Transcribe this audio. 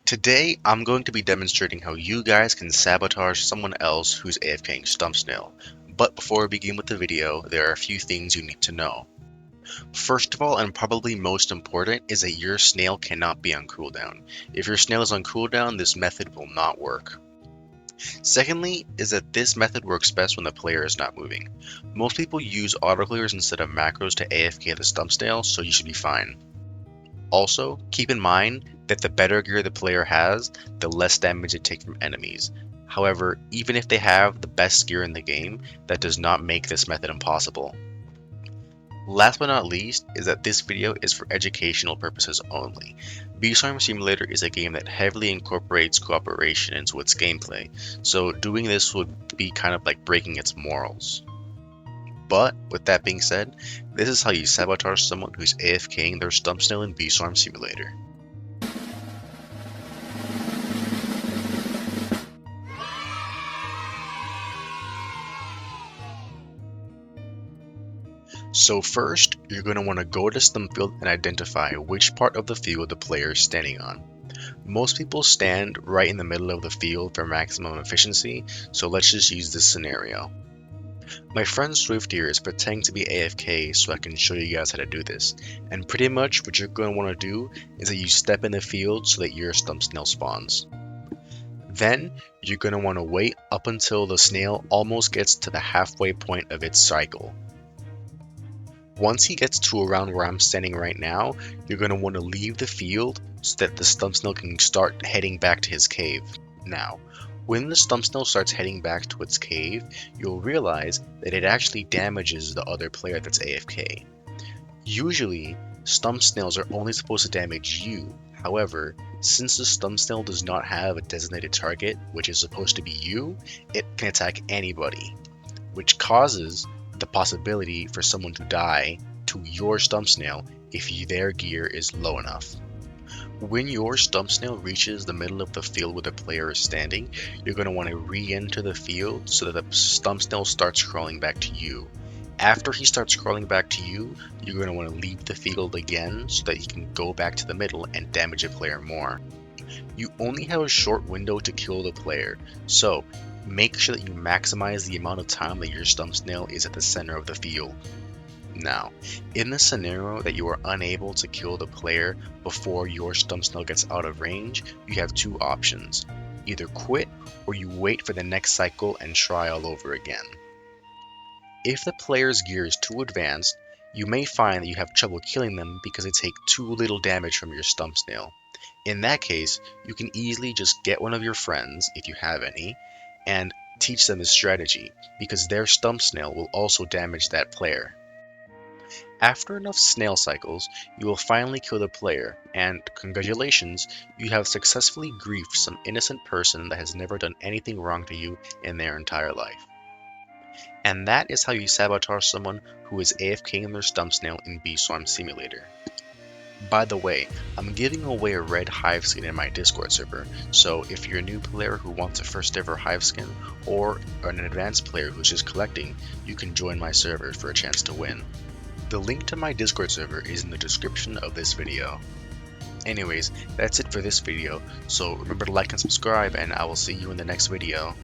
Today, I'm going to be demonstrating how you guys can sabotage someone else who's AFKing Stump Snail. But before we begin with the video, there are a few things you need to know. First of all, and probably most important, is that your snail cannot be on cooldown. If your snail is on cooldown, this method will not work. Secondly, is that this method works best when the player is not moving. Most people use autoclears instead of macros to AFK the Stump Snail, so you should be fine. Also, keep in mind that the better gear the player has, the less damage they take from enemies. However, even if they have the best gear in the game, that does not make this method impossible. Last but not least is that this video is for educational purposes only. Beeswarm Simulator is a game that heavily incorporates cooperation into its gameplay, so doing this would be kind of like breaking its morals. But, with that being said, this is how you sabotage someone who's AFKing their Stump Snail in Beeswarm Simulator. So first, you're going to want to go to Stump Field and identify which part of the field the player is standing on. Most people stand right in the middle of the field for maximum efficiency, so let's just use this scenario. My friend Swift here is pretending to be AFK so I can show you guys how to do this. And pretty much what you're going to want to do is that you step in the field so that your Stump Snail spawns. Then you're going to want to wait up until the snail almost gets to the halfway point of its cycle. Once he gets to around where I'm standing right now, you're going to want to leave the field so that the Stump Snail can start heading back to his cave. Now, when the Stump Snail starts heading back to its cave, you'll realize that it actually damages the other player that's AFK. Usually, Stump Snails are only supposed to damage you. However, since the Stump Snail does not have a designated target, which is supposed to be you, it can attack anybody, which causes the possibility for someone to die to your Stump Snail if their gear is low enough. When your Stump Snail reaches the middle of the field where the player is standing, you're going to want to re-enter the field so that the Stump Snail starts crawling back to you. After he starts crawling back to you, you're going to want to leave the field again so that he can go back to the middle and damage a player more. You only have a short window to kill the player, so make sure that you maximize the amount of time that your Stump Snail is at the center of the field. Now, in the scenario that you are unable to kill the player before your Stump Snail gets out of range, you have two options. Either quit or you wait for the next cycle and try all over again. If the player's gear is too advanced, you may find that you have trouble killing them because they take too little damage from your Stump Snail. In that case, you can easily just get one of your friends, if you have any, and teach them this strategy, because their Stump Snail will also damage that player. After enough snail cycles, you will finally kill the player, and congratulations, you have successfully griefed some innocent person that has never done anything wrong to you in their entire life. And that is how you sabotage someone who is AFKing in their Stump Snail in Beeswarm Simulator. By the way, I'm giving away a red hive skin in my Discord server, so if you're a new player who wants a first ever hive skin, or an advanced player who's just collecting, you can join my server for a chance to win. The link to my Discord server is in the description of this video. Anyways, that's it for this video, so remember to like and subscribe, and I will see you in the next video.